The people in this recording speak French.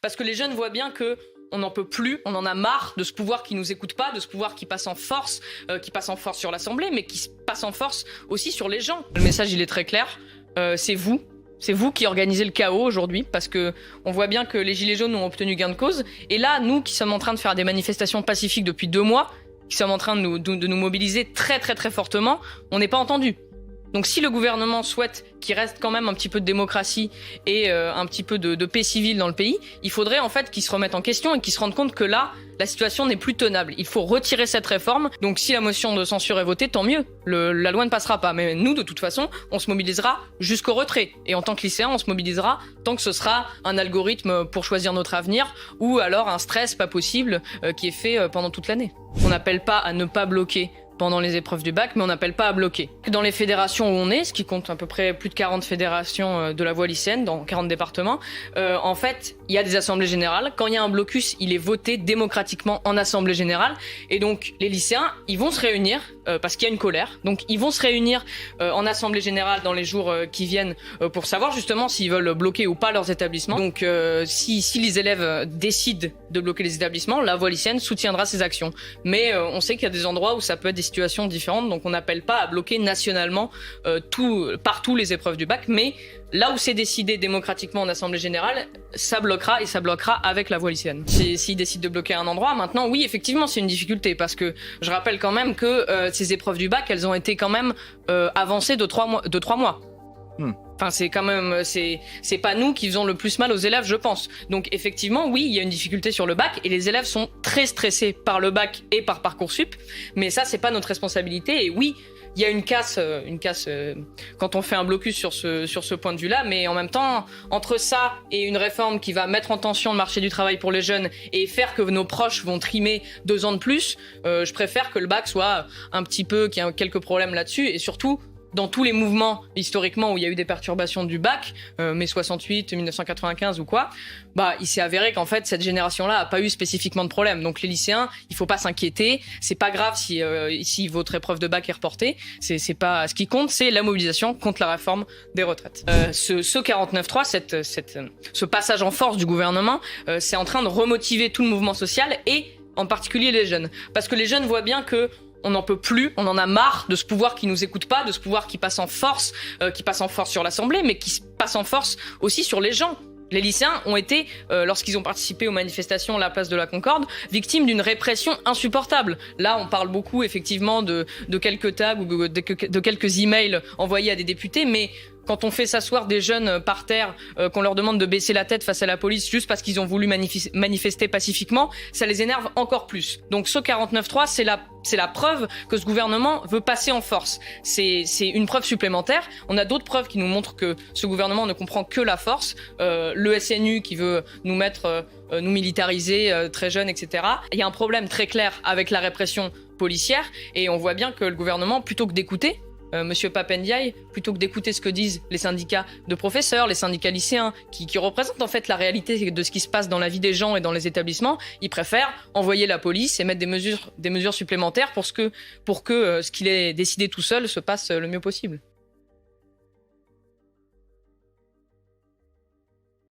Parce que les jeunes voient bien que on n'en peut plus, on en a marre de ce pouvoir qui nous écoute pas, de ce pouvoir qui passe en force sur l'Assemblée, mais qui passe en force aussi sur les gens. Le message, il est très clair, c'est vous. C'est vous qui organisez le chaos aujourd'hui, parce que on voit bien que les Gilets jaunes ont obtenu gain de cause. Et là, nous qui sommes en train de faire des manifestations pacifiques depuis 2 mois, qui sommes en train de nous mobiliser très très très fortement, on n'est pas entendus. Donc si le gouvernement souhaite qu'il reste quand même un petit peu de démocratie et un petit peu de paix civile dans le pays, il faudrait en fait qu'ils se remettent en question et qu'ils se rendent compte que là, la situation n'est plus tenable. Il faut retirer cette réforme. Donc si la motion de censure est votée, tant mieux. La loi ne passera pas. Mais nous, de toute façon, on se mobilisera jusqu'au retrait. Et en tant que lycéen, on se mobilisera tant que ce sera un algorithme pour choisir notre avenir ou alors un stress pas possible qui est fait pendant toute l'année. On n'appelle pas à ne pas bloquer pendant les épreuves du bac, mais on n'appelle pas à bloquer. Dans les fédérations où on est, ce qui compte à peu près plus de 40 fédérations de la voie lycéenne, dans 40 départements, en fait, il y a des assemblées générales. Quand il y a un blocus, il est voté démocratiquement en assemblée générale. Et donc, les lycéens, ils vont se réunir, parce qu'il y a une colère. Donc, ils vont se réunir en assemblée générale dans les jours qui viennent pour savoir justement s'ils veulent bloquer ou pas leurs établissements. Donc, si les élèves décident de bloquer les établissements, la voie lycéenne soutiendra ces actions. Mais on sait qu'il y a des endroits où ça peut être des situations différentes, donc on n'appelle pas à bloquer nationalement partout les épreuves du bac, mais là où c'est décidé démocratiquement en assemblée générale, ça bloquera et ça bloquera avec la voie lycéenne. S'ils décident de bloquer un endroit, maintenant oui, effectivement, c'est une difficulté parce que je rappelle quand même que ces épreuves du bac, elles ont été quand même avancées de 3 mois. Enfin, c'est quand même, c'est pas nous qui faisons le plus mal aux élèves, je pense. Donc, effectivement, oui, il y a une difficulté sur le bac et les élèves sont très stressés par le bac et par Parcoursup. Mais ça, c'est pas notre responsabilité. Et oui, il y a une casse quand on fait un blocus sur ce point de vue-là. Mais en même temps, entre ça et une réforme qui va mettre en tension le marché du travail pour les jeunes et faire que nos proches vont trimer 2 ans de plus, je préfère que le bac soit un petit peu, qu'il y ait quelques problèmes là-dessus et surtout, dans tous les mouvements, historiquement, où il y a eu des perturbations du bac, mai 68, 1995 ou quoi, il s'est avéré qu'en fait, cette génération-là a pas eu spécifiquement de problème. Donc les lycéens, il faut pas s'inquiéter. C'est pas grave si votre épreuve de bac est reportée. C'est pas, ce qui compte, c'est la mobilisation contre la réforme des retraites. Ce 49.3, ce passage en force du gouvernement, c'est en train de remotiver tout le mouvement social et en particulier les jeunes. Parce que les jeunes voient bien que on n'en peut plus, on en a marre de ce pouvoir qui nous écoute pas, de ce pouvoir qui passe en force sur l'Assemblée, mais qui passe en force aussi sur les gens. Les lycéens ont été, lorsqu'ils ont participé aux manifestations à la place de la Concorde, victimes d'une répression insupportable. Là, on parle beaucoup effectivement de quelques tags ou de quelques emails envoyés à des députés, mais quand on fait s'asseoir des jeunes par terre, qu'on leur demande de baisser la tête face à la police juste parce qu'ils ont voulu manifester pacifiquement, ça les énerve encore plus. Donc ce 49.3, c'est la preuve que ce gouvernement veut passer en force. C'est une preuve supplémentaire. On a d'autres preuves qui nous montrent que ce gouvernement ne comprend que la force. Le SNU qui veut nous militariser très jeunes, etc. Il y a un problème très clair avec la répression policière et on voit bien que le gouvernement, plutôt que d'écouter, Monsieur Pap Ndiaye, plutôt que d'écouter ce que disent les syndicats de professeurs, les syndicats lycéens, qui représentent en fait la réalité de ce qui se passe dans la vie des gens et dans les établissements, ils préfèrent envoyer la police et mettre des mesures supplémentaires pour que ce qu'il ait décidé tout seul se passe le mieux possible.